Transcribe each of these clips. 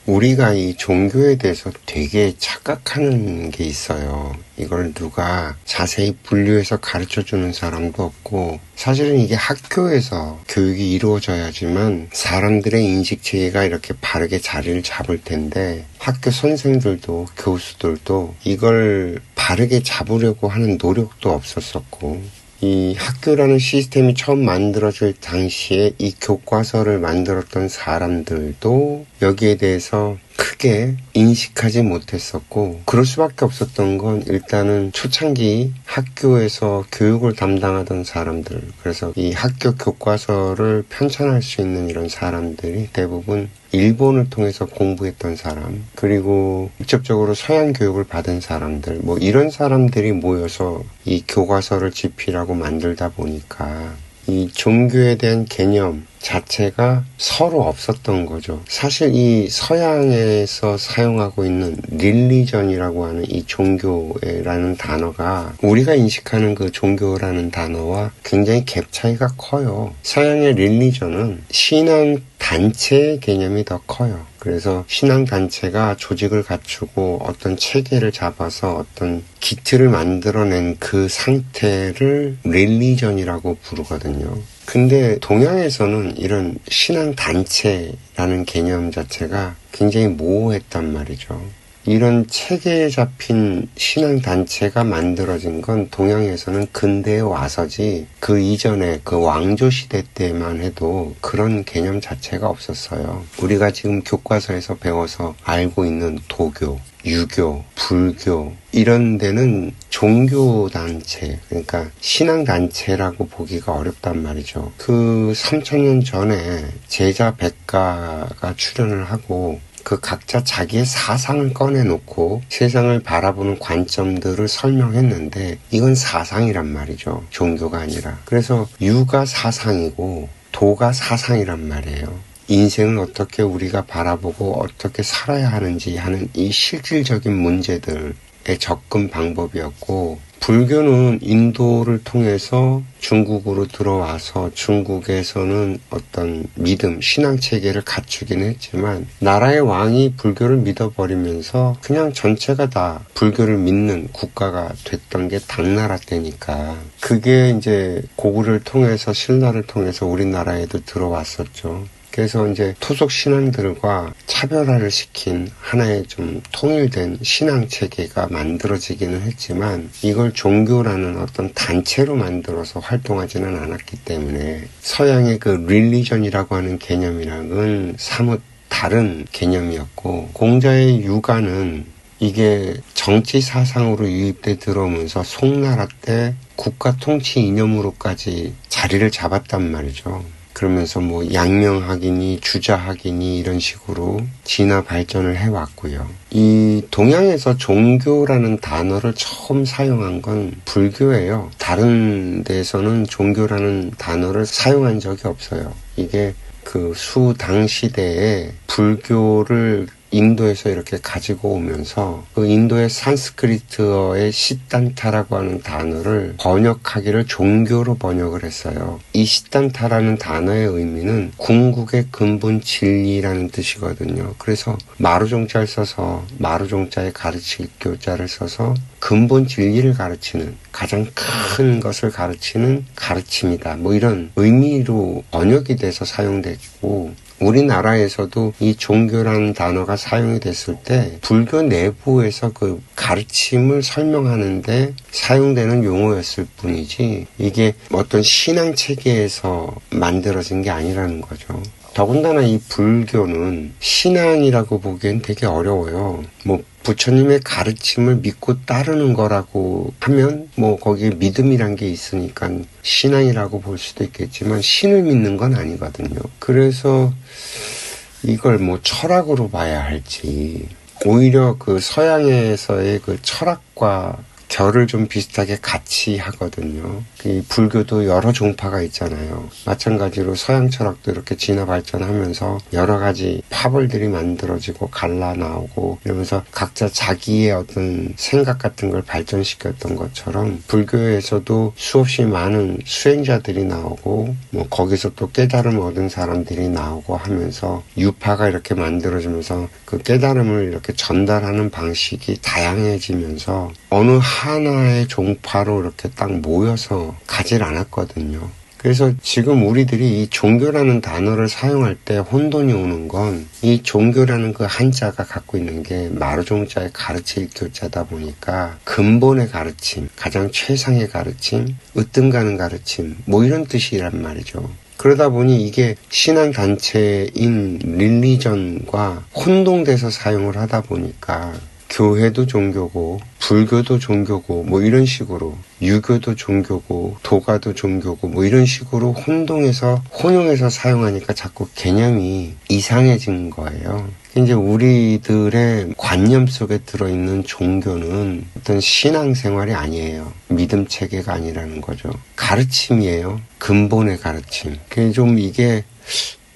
우리가 이 종교에 대해서 되게 착각하는 게 있어요. 이걸 누가 자세히 분류해서 가르쳐주는 사람도 없고, 사실은 이게 학교에서 교육이 이루어져야지만 사람들의 인식체계가 이렇게 바르게 자리를 잡을 텐데, 학교 선생들도 교수들도 이걸 바르게 잡으려고 하는 노력도 없었었고, 이 학교라는 시스템이 처음 만들어질 당시에 이 교과서를 만들었던 사람들도 여기에 대해서 크게 인식하지 못했었고, 그럴 수밖에 없었던 건 일단은 초창기 학교에서 교육을 담당하던 사람들, 그래서 이 학교 교과서를 편찬할 수 있는 이런 사람들이 대부분 일본을 통해서 공부했던 사람, 그리고 직접적으로 서양 교육을 받은 사람들, 뭐 이런 사람들이 모여서 이 교과서를 집필하고 만들다 보니까 이 종교에 대한 개념 자체가 서로 없었던 거죠. 사실 이 서양에서 사용하고 있는 릴리전이라고 하는 이 종교라는 단어가 우리가 인식하는 그 종교라는 단어와 굉장히 갭 차이가 커요. 서양의 릴리전은 신앙 단체의 개념이 더 커요. 그래서 신앙단체가 조직을 갖추고 어떤 체계를 잡아서 어떤 기틀을 만들어낸 그 상태를 릴리전이라고 부르거든요. 근데 동양에서는 이런 신앙단체라는 개념 자체가 굉장히 모호했단 말이죠. 이런 체계에 잡힌 신앙단체가 만들어진 건 동양에서는 근대에 와서지, 그 이전에 그 왕조시대 때만 해도 그런 개념 자체가 없었어요. 우리가 지금 교과서에서 배워서 알고 있는 도교, 유교, 불교 이런 데는 종교단체, 그러니까 신앙단체라고 보기가 어렵단 말이죠. 그 3000년 전에 제자 백가가 출연을 하고 그 각자 자기의 사상을 꺼내놓고 세상을 바라보는 관점들을 설명했는데, 이건 사상이란 말이죠. 종교가 아니라. 그래서 유가 사상이고 도가 사상이란 말이에요. 인생을 어떻게 우리가 바라보고 어떻게 살아야 하는지 하는 이 실질적인 문제들의 접근 방법이었고, 불교는 인도를 통해서 중국으로 들어와서 중국에서는 어떤 믿음, 신앙체계를 갖추기는 했지만, 나라의 왕이 불교를 믿어버리면서 그냥 전체가 다 불교를 믿는 국가가 됐던 게 당나라 때니까, 그게 이제 고구려를 통해서 신라를 통해서 우리나라에도 들어왔었죠. 그래서 이제 토속 신앙들과 차별화를 시킨 하나의 좀 통일된 신앙 체계가 만들어지기는 했지만, 이걸 종교라는 어떤 단체로 만들어서 활동하지는 않았기 때문에 서양의 그 릴리전이라고 하는 개념이랑은 사뭇 다른 개념이었고, 공자의 유가는 이게 정치 사상으로 유입돼 들어오면서 송나라 때 국가 통치 이념으로까지 자리를 잡았단 말이죠. 그러면서 뭐 양명학이니 주자학이니 이런 식으로 진화 발전을 해왔고요. 이 동양에서 종교라는 단어를 처음 사용한 건 불교예요. 다른 데서는 종교라는 단어를 사용한 적이 없어요. 이게 그 수당 시대에 불교를 인도에서 이렇게 가지고 오면서 그 인도의 산스크리트어의 시단타라고 하는 단어를 번역하기를 종교로 번역을 했어요. 이 시단타라는 단어의 의미는 궁극의 근본 진리라는 뜻이거든요. 그래서 마루종자를 써서 마루종자에 가르칠 교자를 써서 근본 진리를 가르치는, 가장 큰 것을 가르치는 가르침이다, 뭐 이런 의미로 번역이 돼서 사용됐고, 우리나라에서도 이 종교라는 단어가 사용이 됐을 때 불교 내부에서 그 가르침을 설명하는데 사용되는 용어였을 뿐이지, 이게 어떤 신앙 체계에서 만들어진 게 아니라는 거죠. 더군다나 이 불교는 신앙이라고 보기엔 되게 어려워요. 뭐 부처님의 가르침을 믿고 따르는 거라고 하면 뭐 거기에 믿음이란 게 있으니까 신앙이라고 볼 수도 있겠지만, 신을 믿는 건 아니거든요. 그래서 이걸 뭐 철학으로 봐야 할지, 오히려 그 서양에서의 그 철학과 결을 좀 비슷하게 같이 하거든요. 이 불교도 여러 종파가 있잖아요. 마찬가지로 서양 철학도 이렇게 진화 발전하면서 여러 가지 파벌들이 만들어지고 갈라 나오고 이러면서 각자 자기의 어떤 생각 같은 걸 발전시켰던 것처럼 불교에서도 수없이 많은 수행자들이 나오고 뭐 거기서 또 깨달음 얻은 사람들이 나오고 하면서 유파가 이렇게 만들어지면서 그 깨달음을 이렇게 전달하는 방식이 다양해지면서 어느 하나의 종파로 이렇게 딱 모여서 가질 않았거든요. 그래서 지금 우리들이 이 종교라는 단어를 사용할 때 혼돈이 오는 건 이 종교라는 그 한자가 갖고 있는 게 마루종자의 가르칠 교자다 보니까 근본의 가르침, 가장 최상의 가르침, 으뜸가는 가르침 뭐 이런 뜻이란 말이죠. 그러다 보니 이게 신앙단체인 릴리전과 혼동돼서 사용을 하다 보니까 교회도 종교고 불교도 종교고 뭐 이런 식으로 유교도 종교고 도가도 종교고 뭐 이런 식으로 혼용해서 사용하니까 자꾸 개념이 이상해진 거예요. 이제 우리들의 관념 속에 들어있는 종교는 어떤 신앙생활이 아니에요. 믿음 체계가 아니라는 거죠. 가르침이에요. 근본의 가르침. 이게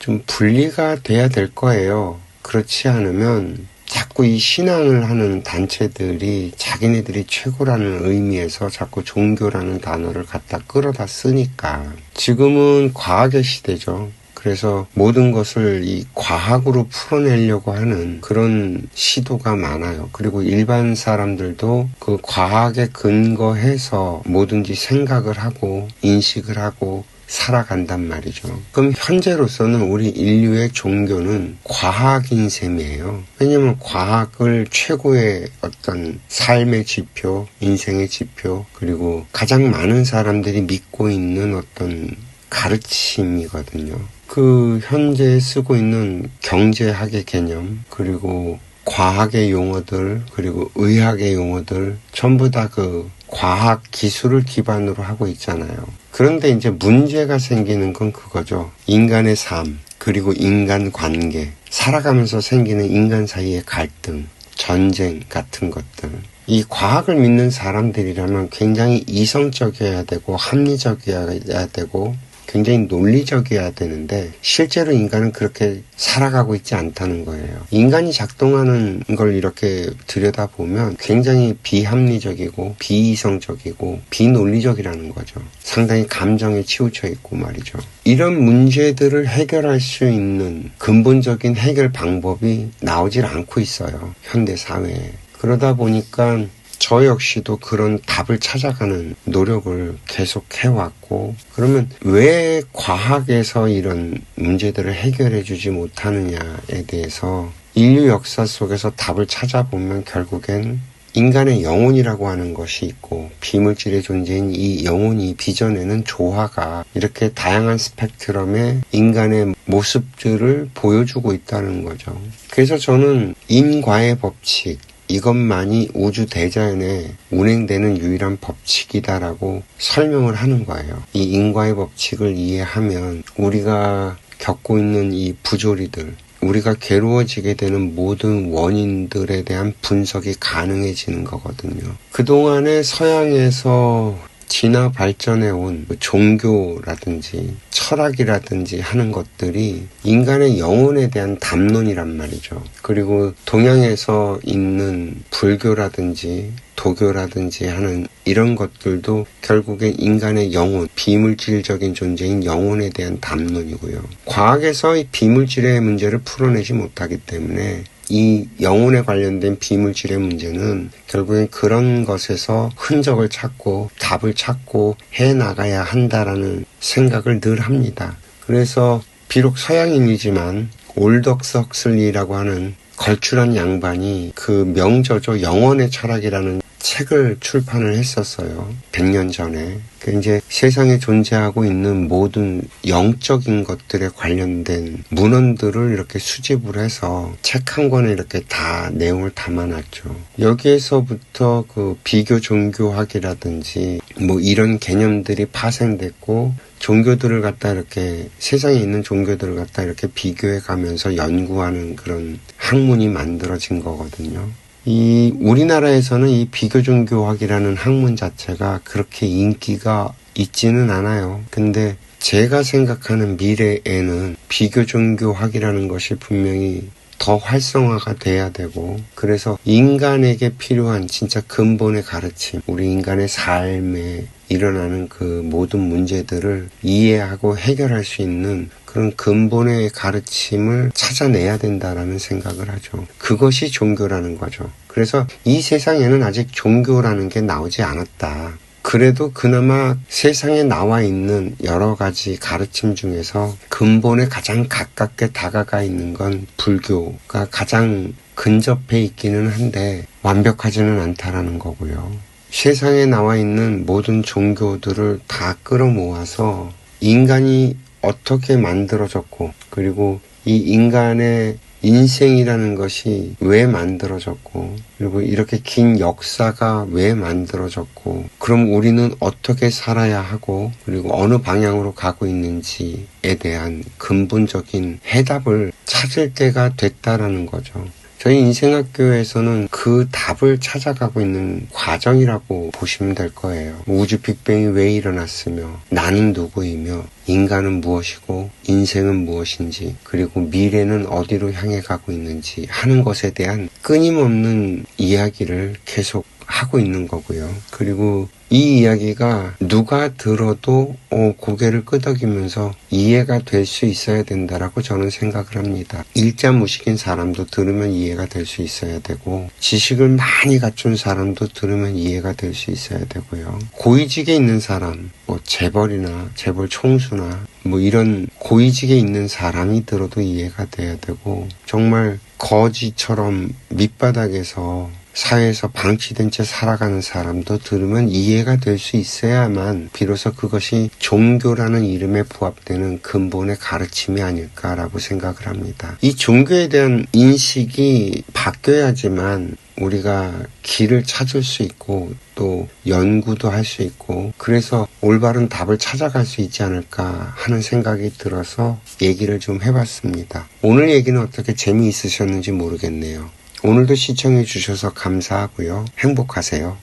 좀 분리가 돼야 될 거예요. 그렇지 않으면 자꾸 이 신앙을 하는 단체들이 자기네들이 최고라는 의미에서 자꾸 종교라는 단어를 갖다 끌어다 쓰니까 지금은 과학의 시대죠. 그래서 모든 것을 이 과학으로 풀어내려고 하는 그런 시도가 많아요. 그리고 일반 사람들도 그 과학에 근거해서 뭐든지 생각을 하고 인식을 하고 살아간단 말이죠. 그럼 현재로서는 우리 인류의 종교는 과학인 셈이에요. 왜냐면 과학을 최고의 어떤 삶의 지표, 인생의 지표, 그리고 가장 많은 사람들이 믿고 있는 어떤 가르침이거든요. 그 현재 쓰고 있는 경제학의 개념, 그리고 과학의 용어들, 그리고 의학의 용어들 전부 다 그 과학 기술을 기반으로 하고 있잖아요. 그런데 이제 문제가 생기는 건 그거죠. 인간의 삶, 그리고 인간 관계, 살아가면서 생기는 인간 사이의 갈등, 전쟁 같은 것들. 이 과학을 믿는 사람들이라면 굉장히 이성적이어야 되고 합리적이어야 되고 굉장히 논리적이어야 되는데 실제로 인간은 그렇게 살아가고 있지 않다는 거예요. 인간이 작동하는 걸 이렇게 들여다보면 굉장히 비합리적이고 비이성적이고 비논리적이라는 거죠. 상당히 감정에 치우쳐 있고 말이죠. 이런 문제들을 해결할 수 있는 근본적인 해결 방법이 나오질 않고 있어요. 현대 사회에. 그러다 보니까 저 역시도 그런 답을 찾아가는 노력을 계속 해왔고, 그러면 왜 과학에서 이런 문제들을 해결해 주지 못하느냐에 대해서 인류 역사 속에서 답을 찾아보면 결국엔 인간의 영혼이라고 하는 것이 있고 비물질의 존재인 이 영혼이 빚어내는 조화가 이렇게 다양한 스펙트럼의 인간의 모습들을 보여주고 있다는 거죠. 그래서 저는 인과의 법칙, 이것만이 우주 대자연에 운행되는 유일한 법칙이다라고 설명을 하는 거예요. 이 인과의 법칙을 이해하면 우리가 겪고 있는 이 부조리들, 우리가 괴로워지게 되는 모든 원인들에 대한 분석이 가능해지는 거거든요. 그동안에 서양에서 진화 발전해온 종교라든지 철학이라든지 하는 것들이 인간의 영혼에 대한 담론이란 말이죠. 그리고 동양에서 있는 불교라든지 도교라든지 하는 이런 것들도 결국엔 인간의 영혼, 비물질적인 존재인 영혼에 대한 담론이고요. 과학에서 이 비물질의 문제를 풀어내지 못하기 때문에 이 영혼에 관련된 비물질의 문제는 결국엔 그런 것에서 흔적을 찾고 답을 찾고 해나가야 한다라는 생각을 늘 합니다. 그래서 비록 서양인이지만 올덕스 헉슬리라고 하는 걸출한 양반이 그 명저죠. 영혼의 철학이라는 책을 출판을 했었어요. 100년 전에. 이제 세상에 존재하고 있는 모든 영적인 것들에 관련된 문헌들을 이렇게 수집을 해서 책 한 권에 이렇게 다 내용을 담아놨죠. 여기에서부터 그 비교 종교학이라든지 뭐 이런 개념들이 파생됐고 종교들을 갖다 이렇게 세상에 있는 종교들을 갖다 이렇게 비교해 가면서 연구하는 그런 학문이 만들어진 거거든요. 이 우리나라에서는 이 비교종교학이라는 학문 자체가 그렇게 인기가 있지는 않아요. 근데 제가 생각하는 미래에는 비교종교학이라는 것이 분명히 더 활성화가 돼야 되고, 그래서 인간에게 필요한 진짜 근본의 가르침, 우리 인간의 삶에 일어나는 그 모든 문제들을 이해하고 해결할 수 있는 그런 근본의 가르침을 찾아내야 된다라는 생각을 하죠. 그것이 종교라는 거죠. 그래서 이 세상에는 아직 종교라는 게 나오지 않았다. 그래도 그나마 세상에 나와 있는 여러 가지 가르침 중에서 근본에 가장 가깝게 다가가 있는 건 불교가 가장 근접해 있기는 한데 완벽하지는 않다라는 거고요. 세상에 나와 있는 모든 종교들을 다 끌어모아서 인간이 어떻게 만들어졌고, 그리고 이 인간의 인생이라는 것이 왜 만들어졌고, 그리고 이렇게 긴 역사가 왜 만들어졌고, 그럼 우리는 어떻게 살아야 하고, 그리고 어느 방향으로 가고 있는지에 대한 근본적인 해답을 찾을 때가 됐다라는 거죠. 저희 인생학교에서는 그 답을 찾아가고 있는 과정이라고 보시면 될 거예요. 우주 빅뱅이 왜 일어났으며, 나는 누구이며, 인간은 무엇이고, 인생은 무엇인지, 그리고 미래는 어디로 향해 가고 있는지 하는 것에 대한 끊임없는 이야기를 계속 하고 있는 거고요. 그리고 이 이야기가 누가 들어도 고개를 끄덕이면서 이해가 될 수 있어야 된다라고 저는 생각을 합니다. 일자무식인 사람도 들으면 이해가 될 수 있어야 되고, 지식을 많이 갖춘 사람도 들으면 이해가 될 수 있어야 되고요. 고위직에 있는 사람, 재벌이나 재벌 총수나 이런 고위직에 있는 사람이 들어도 이해가 돼야 되고, 정말 거지처럼 밑바닥에서 사회에서 방치된 채 살아가는 사람도 들으면 이해가 될 수 있어야만 비로소 그것이 종교라는 이름에 부합되는 근본의 가르침이 아닐까라고 생각을 합니다. 이 종교에 대한 인식이 바뀌어야지만 우리가 길을 찾을 수 있고 또 연구도 할 수 있고, 그래서 올바른 답을 찾아갈 수 있지 않을까 하는 생각이 들어서 얘기를 좀 해봤습니다. 오늘 얘기는 어떻게 재미있으셨는지 모르겠네요. 오늘도 시청해 주셔서 감사하고요. 행복하세요.